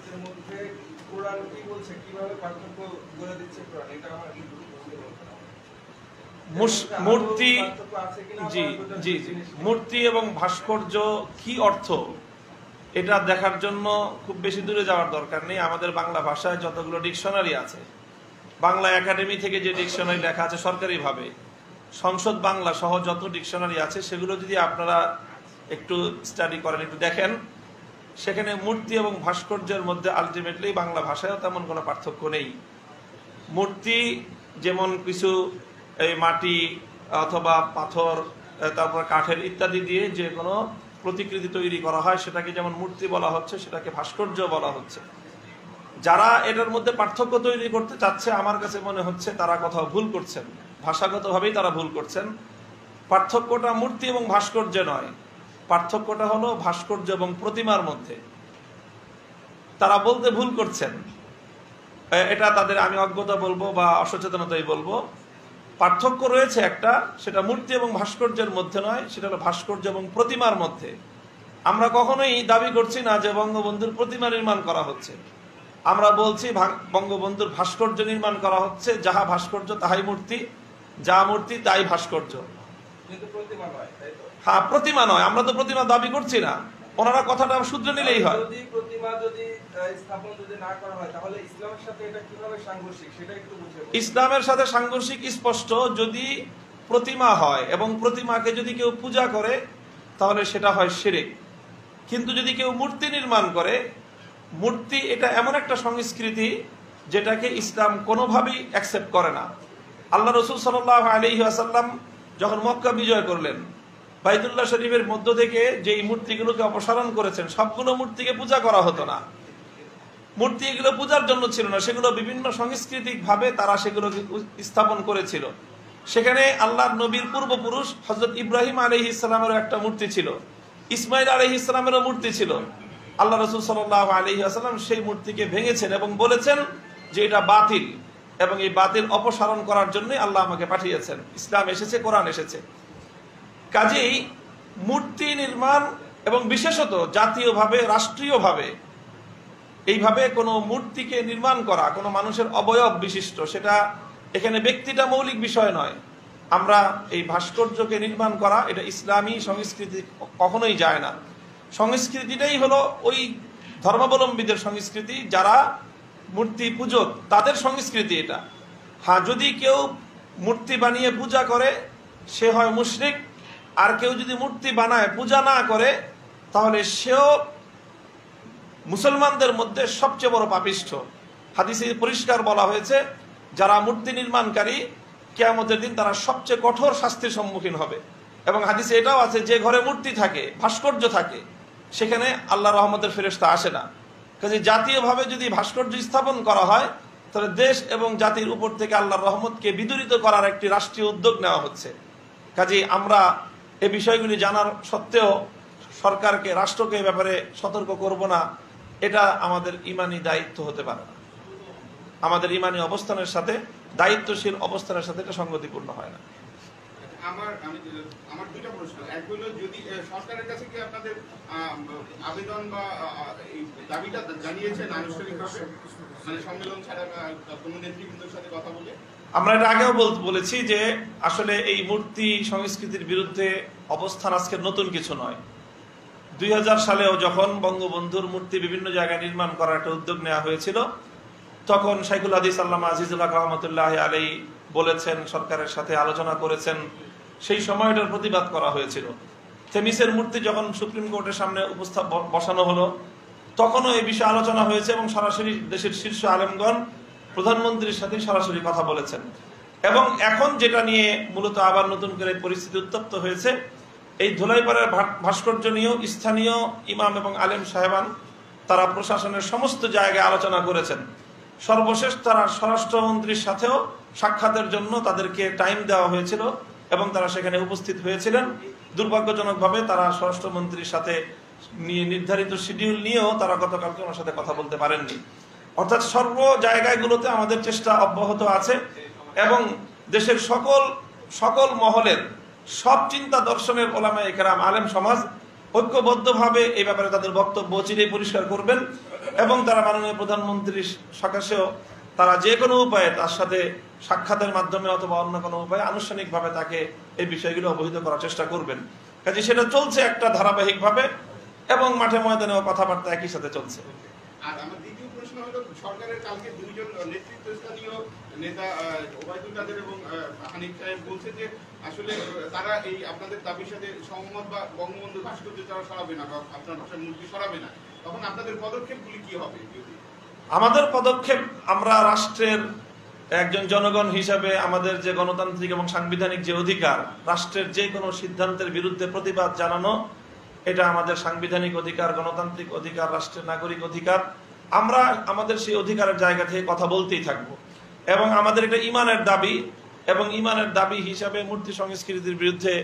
ভাস্কর্যের মধ্যে কোরআন কি বলছে, কিভাবে পার্থক্য বলে দিচ্ছে কোরআন, এটা আমার কিন্তু বুঝতে পারছি না। মূর্তি, জি জি জি, মূর্তি এবং ভাস্কর্য কি অর্থ এটা দেখার জন্য খুব বেশি দূরে যাওয়ার দরকার নেই। আমাদের বাংলা ভাষায় যতগুলো ডিকশনারি আছে, বাংলা একাডেমি থেকে যে ডিকশনারি লেখা আছে সরকারিভাবে, সংসদ বাংলা সহ যত ডিকশনারি আছে সেগুলো যদি আপনারা একটু স্টাডি করেন, একটু দেখেন, সেখানে মূর্তি এবং ভাস্কর্যের মধ্যে আলটিমেটলি বাংলা ভাষায়ও তেমন কোনো পার্থক্য নেই। মূর্তি যেমন কিছু এই মাটি অথবা পাথর, তারপর কাঠের ইত্যাদি দিয়ে যে কোনো প্রতিকৃতি তৈরি করা হয় সেটাকে যেমন মূর্তি বলা হচ্ছে, সেটাকে ভাস্কর্য বলা হচ্ছে। যারা এটার মধ্যে পার্থক্য তৈরি করতে চাচ্ছে, আমার কাছে মনে হচ্ছে তারা কোথাও ভুল করছেন, ভাষাগতভাবেই তারা ভুল করছেন। পার্থক্যটা মূর্তি এবং ভাস্কর্যে নয়, পার্থক্যটা হলো ভাস্কর্য এবং প্রতিমার মধ্যে। তারা বলতে ভুল করছেন, এটা তাদের আমি অজ্ঞতা বলবো বা অসচেতনতাই বলবো। পার্থক্য রয়েছে একটা, সেটা মূর্তি এবং ভাস্কর্যের মধ্যে নয়, সেটা হলো ভাস্কর্য এবং প্রতিমার মধ্যে। আমরা কখনোই দাবি করছি না যে বঙ্গবন্ধুর প্রতিমা নির্মাণ করা হচ্ছে, আমরা বলছি বঙ্গবন্ধুর ভাস্কর্য নির্মাণ করা হচ্ছে। যাহা ভাস্কর্য তাহাই মূর্তি, যা মূর্তি তাই ভাস্কর্য। হ্যাঁ, প্রতিমা নয়, আমরা তো প্রতিমা দাবি করছি না, ওনারা কথাটা শুধরে নিলেই হয়। ইসলামের সাথে সাংঘর্ষিক স্পষ্ট। যদি প্রতিমা হয় এবং প্রতিমাকে যদি কেউ পূজা করে তাহলে সেটা হয় শিরক। কিন্তু যদি কেউ মূর্তি নির্মাণ করে, মূর্তি এটা এমন একটা সংস্কৃতি যেটাকে ইসলাম কোনোভাবেই অ্যাকসেপ্ট করে না। আল্লাহ রসুল সাল্লাল্লাহু আলাইহি ওয়াসাল্লাম যখন মক্কা বিজয় করলেন, বাইতুল্লাহ শরীফের মধ্য থেকে যেই মূর্তিগুলোকে অপসারণ করেছেন, সবগুলো মূর্তিকে পূজা করা হতো না। মূর্তি এগুলো পূজার জন্য ছিল না, সেগুলো বিভিন্ন সাংস্কৃতিক ভাবে তারা সেগুলোকে স্থাপন করেছিল। সেখানে আল্লাহর নবীর পূর্বপুরুষ হযরত ইব্রাহিম আলাইহিস সালামেরও একটা মূর্তি ছিল, ইসমাইল আলাইহিস সালামেরও মূর্তি ছিল। আল্লাহ রাসূল সাল্লাল্লাহু আলাইহি ওয়াসাল্লাম সেই মূর্তিকে ভেঙেছেন এবং বলেছেন যে এটা বাতিল, এবং এই বাতিল অপসারণ করার জন্যই আল্লাহ আমাকে পাঠিয়েছেন। ইসলাম এসেছে, কোরআন এসেছে। কাজেই মূর্তি নির্মাণ এবং বিশেষত জাতীয়ভাবে, রাষ্ট্রীয়ভাবে এইভাবে কোনো মূর্তিকে নির্মাণ করা, কোনো মানুষের অবয়ব বিশিষ্ট, সেটা এখানে ব্যক্তিটা মৌলিক বিষয় নয়। আমরা এই ভাস্কর্যকে নির্মাণ করা, এটা ইসলামী সংস্কৃতি কখনোই যায় না। সংস্কৃতিটাই হলো ওই ধর্মাবলম্বীদের সংস্কৃতি, যারা মূর্তি পূজক, তাদের সংস্কৃতি এটা। হ্যাঁ, যদি কেউ মূর্তি বানিয়ে পূজা করে সে হয় মুশরিক, আর কেউ যদি মূর্তি বানায় পূজা না করে তাহলে সেও মুসলমানদের মধ্যে সবচেয়ে বড় পাপিষ্ঠ। হাদিসে পরিষ্কার বলা হয়েছে, যারা মূর্তি নির্মাণকারী কিয়ামতের দিন তারা সবচেয়ে কঠোর শাস্তির সম্মুখীন হবে। এবং হাদিসে এটাও আছে, যে ঘরে মূর্তি থাকে, ভাস্কর্য থাকে, সেখানে আল্লাহর রহমতের ফেরেশতা আসে না। কাজে জাতীয়ভাবে যদি ভাস্কর্য স্থাপন করা হয় তাহলে দেশ এবং জাতির উপর থেকে আল্লাহর রহমতকে বিদূরিত করার একটি রাষ্ট্রীয় উদ্যোগ নেওয়া হচ্ছে। কাজে আমরা এই বিষয়গুলি জানার সত্ত্বেও সরকারকে, রাষ্ট্রকে এ ব্যাপারে সতর্ক করব না, এটা আমাদের ইমানি দায়িত্ব হতে পারে না। আমাদের ইমানি অবস্থানের সাথে, দায়িত্বশীল অবস্থানের সাথে এটা সঙ্গতিপূর্ণ হয় না। আমার দুইটা প্রশ্ন। এক হলো, যদি সরকারের কাছে কি আপনাদের আবেদন বা দাবিটা জানিয়েছেন আনুষ্ঠানিকভাবে, মানে সম্মেলন ছাড়া কোনো নেতৃবৃন্দের সাথে কথা বলে? আমরা এটা আগেও বলেছি যে আসলে এই মূর্তি সংস্কৃতির বিরুদ্ধে অবস্থান আজকে নতুন কিছু নয়। 2000 সালেও যখন বঙ্গবন্ধুর মূর্তি বিভিন্ন জায়গায় নির্মাণ করার একটা উদ্যোগ নেওয়া হয়েছিল, তখন শাইখুল হাদিস আল্লামা আজিজুল হক রহমতুল্লাহ আলাইহি বলেছেন, সরকারের সাথে আলোচনা করেছেন, সেই সময়টার প্রতিবাদ করা হয়েছিল। থেমিসের মূর্তি যখন সুপ্রিম কোর্টের সামনে বসানো হলো, তখনও এই বিষয়ে আলোচনা হয়েছে এবং সরাসরি দেশের শীর্ষ আলেমগণ প্রধানমন্ত্রীর সাথে সরাসরি কথা বলেছেন। এবং এখন যেটা নিয়ে মূলত আবার নতুন করে পরিস্থিতি উত্তপ্ত হয়েছে, এই ধুলাইপাড়ার ভাস্কর্য নিয়েও স্থানীয় ইমাম এবং আলেম সাহেবান তারা প্রশাসনের সমস্ত জায়গায় আলোচনা করেছেন। সর্বশেষ তারা স্বরাষ্ট্রমন্ত্রীর সাথেও সাক্ষাতের জন্য তাদেরকে টাইম দেওয়া হয়েছিল এবং তারা সেখানে উপস্থিত হয়েছিলেন। দুর্ভাগ্যজনকভাবে তারা স্বরাষ্ট্রমন্ত্রীর সাথে নির্ধারিত শিডিউল নিয়েও তারা গতকালকে ওনার সাথে কথা বলতে পারেননি। অর্থাৎ সর্ব জায়গাগুলোতে আমাদের চেষ্টা অব্যাহত আছে এবং দেশের সকল মহলের, সব চিন্তা দর্শনের ওলামায়ে কেরাম, আলেম সমাজ ঐক্যবদ্ধভাবে এই ব্যাপারে তাদের বক্তব্য চিরে পরিষ্কার করবেন এবং তারা মাননীয় প্রধানমন্ত্রীর সকাশেও তারা যে কোনো উপায়ে তার সাথে সাক্ষাতের মাধ্যমে অথবা অন্য কোনো উপায়ে আনুষ্ঠানিকভাবে তাকে এই বিষয়গুলো অবহিত করার চেষ্টা করবেন। কাজে সেটা চলছে একটা ধারাবাহিকভাবে এবং মাঠে ময়দানেও কথাবার্তা একই সাথে চলছে। আর আমার দ্বিতীয় প্রশ্ন হলো, সরকারের কালকে দুইজন নেতৃত্বস্থানীয় নেতা ওবায়দুল কাদের এবং হানিফ সাহেব বলছে যে আসলে তারা এই আপনাদের দাবির সাথে সহমত বা বঙ্গবন্ধু ভাস্কর্য তারা সরাবে না বা আপনার ভাষার মূর্তি সরাবে না, তখন আপনাদের পদক্ষেপগুলি কি হবে? আমাদের পদক্ষেপ, আমরা রাষ্ট্রের একজন জনগণ হিসাবে আমাদের যে গণতান্ত্রিক এবং সাংবিধানিক যে অধিকার, রাষ্ট্রের যে কোনো সিদ্ধান্তের বিরুদ্ধে প্রতিবাদ জানানো, এটা আমাদের সাংবিধানিক অধিকার, গণতান্ত্রিক অধিকার, রাষ্ট্রের নাগরিক অধিকার। আমরা আমাদের সেই অধিকারের জায়গা থেকে কথা বলতেই থাকবো এবং আমাদের এটা ইমানের দাবি, এবং ইমানের দাবি হিসাবে মূর্তি সংস্কৃতির বিরুদ্ধে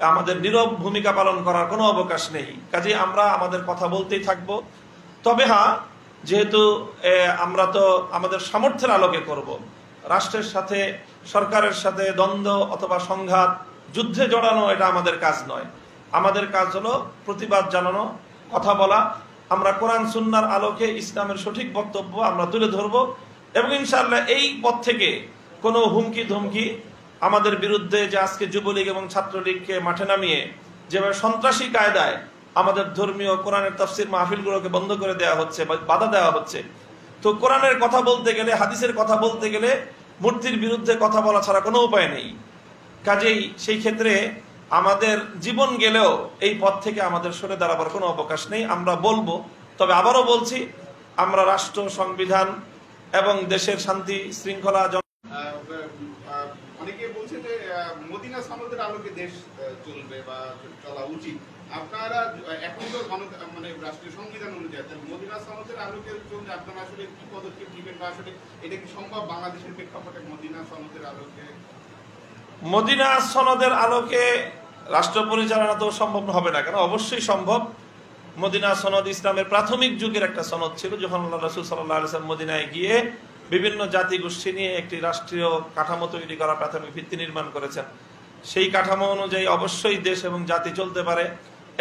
আমাদের নীরব ভূমিকা পালন করার কোনো অবকাশ নেই। কাজে আমরা আমাদের কথা বলতেই থাকবো। তবে হ্যাঁ, যেহেতু আমরা তো আমাদের সামর্থ্যের আলোকে করব, রাষ্ট্রের সাথে সরকারের সাথে দ্বন্দ্ব অথবা সংঘাত, যুদ্ধে জড়ানো এটা আমাদের কাজ নয়। আমাদের কাজ হলো প্রতিবাদ জানানো, কথা বলা। আমরা কোরআন সুন্নাহর আলোকে ইসলামের সঠিক বক্তব্য আমরা তুলে ধরবো এবং ইনশাআল্লাহ এই পথ থেকে কোনো হুমকি ধমকি আমাদের বিরুদ্ধে, যে আজকে যুবলীগ এবং ছাত্রলীগকে মাঠে নামিয়ে যেভাবে সন্ত্রাসী কায়দায় আমাদের ধর্মীয় কোরআনের তাফসির মাহফিলগুলোকে বন্ধ করে দেওয়া হচ্ছে, বাধা দেওয়া হচ্ছে, তো কোরআনের কথা বলতে গেলে, হাদিসের কথা বলতে গেলে মূর্তির বিরুদ্ধে কথা বলা ছাড়া কোনো উপায় নেই। কাজেই সেই ক্ষেত্রে আমাদের জীবন গেলেও এই পথ থেকে আমাদের সরে দাঁড়াবার কোনো অবকাশ নেই। আমরা বলবো, তবে আবারও বলছি, আমরা রাষ্ট্র, সংবিধান এবং দেশের শান্তি শৃঙ্খলা। অনেকে বলছে যে মদিনা সনদের আলোকে দেশ চলবে বা চলা উচিত। আপনারা এখন তো মানে রাষ্ট্রীয় সংবিধান অনুযায়ী মদিনা সনদের আলোকে চলতে আপনারা আসলে কি পদক্ষেপ নেবেন, বা আসলে এটা কি সম্ভব বাংলাদেশের প্রেক্ষাপটে মদিনা সনদের আলোকে? মদিনা সনদের আলোকে রাষ্ট্র পরিচালনা তো সম্ভব হবে না, কেন? অবশ্যই সম্ভব। মদিনা সনদ ইসলামের প্রাথমিক যুগের একটা সনদ ছিল, যখন আল্লাহ রাসূল সাল্লাল্লাহু আলাইহি ওয়াসাল্লাম মদিনায় গিয়ে বিভিন্ন জাতি গোষ্ঠী নিয়ে একটি রাষ্ট্রীয় কাঠামো তৈরি করা, প্রাথমিক ভিত্তি নির্মাণ করেছেন। সেই কাঠামো অনুযায়ী অবশ্যই দেশ এবং জাতি চলতে পারে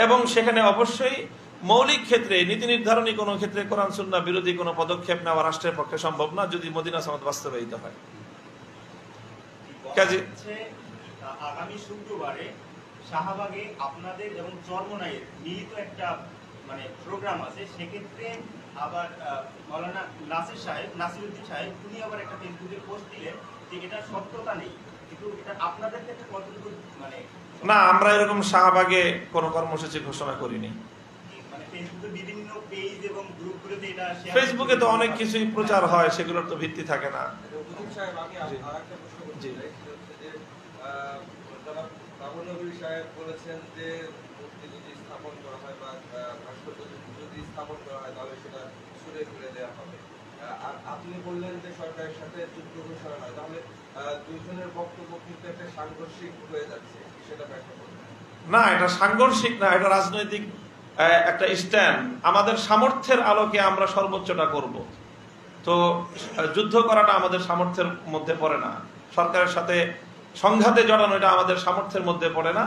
এবং সেখানে অবশ্যই মৌলিক ক্ষেত্রে, নীতি নির্ধারণী কোনো ক্ষেত্রে কোরআন সুন্নাহ বিরোধী কোনো পদক্ষেপ নেওয়া রাষ্ট্রের পক্ষে সম্ভব না, যদি মদিনা সনদ বাস্তবায়িত হয়। কাজে আগামী শুক্রবারে শাহবাগে আপনাদের এবং চরমনাইয়ের মিলিত একটা মানে প্রোগ্রাম আছে, সেক্ষেত্রে আবার মাওলানা নাসিরউদ্দিন সাহেব উনি আবার একটা ফেসবুকে পোস্ট দিলেন যে এটা সত্যতা নেই, কিন্তু এটা আপনাদের ক্ষেত্রে কতটুকু মানে? না, আমরা এরকম শাহবাগে কোনো কর্মসূচি ঘোষণা করিনি। মানে ফেসবুকে বিভিন্ন পেজ এবং গ্রুপগুলোতে এটা ফেসবুকে তো অনেক কিছুই প্রচার হয়, সেগুলোর তো ভিত্তি থাকে না। সাহেব, আমি আরেকটা প্রশ্ন করতে চাই, সেটা হচ্ছে যে বাবুল নবী সাহেব বলেছেন যে মূর্তি যদি স্থাপন করা হয় বা ভাস্কর্য যদি স্থাপন করা হয় তাহলে সেটা সরে ফেলে দেওয়া হবে। আর আপনি বললেন যে সরকারের সাথে যুদ্ধ ঘোষণা হয়, তাহলে দুইজনের বক্তব্য কিন্তু একটা সাংঘর্ষিক হয়ে যাচ্ছে, সেটা ব্যাখ্যা করবেন? না, এটা সাংঘর্ষিক না, এটা রাজনৈতিক একটা স্ট্যান্ড। আমাদের সামর্থ্যের আলোকে আমরা সর্বোচ্চটা করব। তো যুদ্ধ করাটা আমাদের সামর্থ্যের মধ্যে পড়ে না, সরকারের সাথে সংঘাতে জড়ানো এটা আমাদের সামর্থ্যের মধ্যে পড়ে না।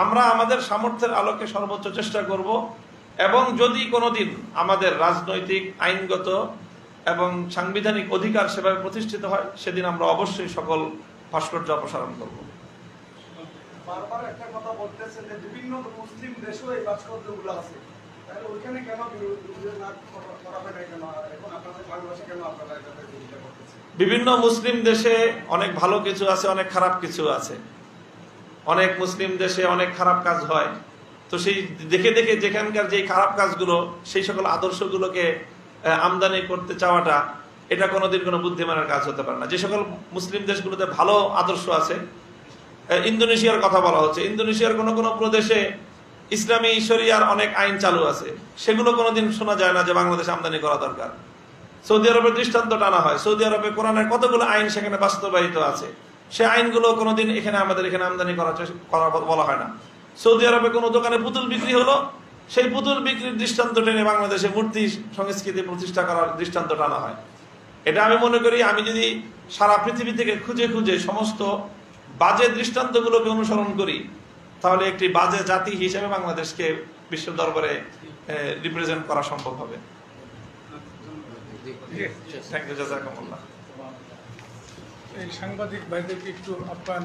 আমরা আমাদের সামর্থ্যের আলোকে সর্বোচ্চ চেষ্টা করব এবং যদি কোনোদিন আমাদের রাজনৈতিক, আইনগত এবং সাংবিধানিক অধিকার সেভাবে প্রতিষ্ঠিত হয়, সেদিন আমরা অবশ্যই সকল ভাস্কর্য অপসারণ করব। বারবার একটা কথা বলতেছেন যে বিভিন্ন মুসলিম দেশেও এই ভাস্কর্যগুলো আছে, তাহলে ওইখানে কেন বিরোধিতা না করা হয় না, কেন এখন আপনাদের বাংলাদেশে কেন আপনারা এটাতে বিরোধিতা করতেছেন? বিভিন্ন মুসলিম দেশে অনেক ভালো কিছু আছে, অনেক খারাপ কিছু আছে। অনেক মুসলিম দেশে অনেক খারাপ কাজ হয়, তো সেই দেখে দেখে যেখানকার যে খারাপ কাজগুলো, সেই সকল আদর্শগুলোকে আমদানি করতে চাওয়াটা, এটা কোনোদিন কোনো বুদ্ধিমানের কাজ হতে পারে না। যে সকল মুসলিম দেশগুলোতে ভালো আদর্শ আছে, ইন্দোনেশিয়ার কথা বলা হচ্ছে, ইন্দোনেশিয়ার কোনো কোনো প্রদেশে ইসলামী শরিয়ার অনেক আইন চালু আছে, সেগুলো কোনোদিন শোনা যায় না যে বাংলাদেশে আমদানি করা দরকার। সৌদি আরবের দৃষ্টান্ত টানা হয়, সৌদি আরবে কোরআনের কতগুলো আইন সেখানে বাস্তবায়িত আছে, সে আইনগুলো কোনোদিন এখানে আমাদের এখানে আমদানি করা বলা হয় না। সৌদি আরবে কোনো দোকানে পুতুল বিক্রি হলো, সেই পুতুল বিক্রির দৃষ্টান্ত টেনে বাংলাদেশে মূর্তি সংস্কৃতি প্রতিষ্ঠা করার দৃষ্টান্ত টানা হয়। এটা আমি মনে করি, আমি যদি সারা পৃথিবী থেকে খুঁজে খুঁজে সমস্ত বাজে দৃষ্টান্তগুলোকে অনুসরণ করি, তাহলে একটি বাজে জাতি হিসেবে বাংলাদেশকে বিশ্বের দরবারে রিপ্রেজেন্ট করা সম্ভব হবে। থ্যাংক ইউ, জাযাকুমুল্লাহ। এই সাংবাদিক ভাইদেরকে একটু আপ্যায়ন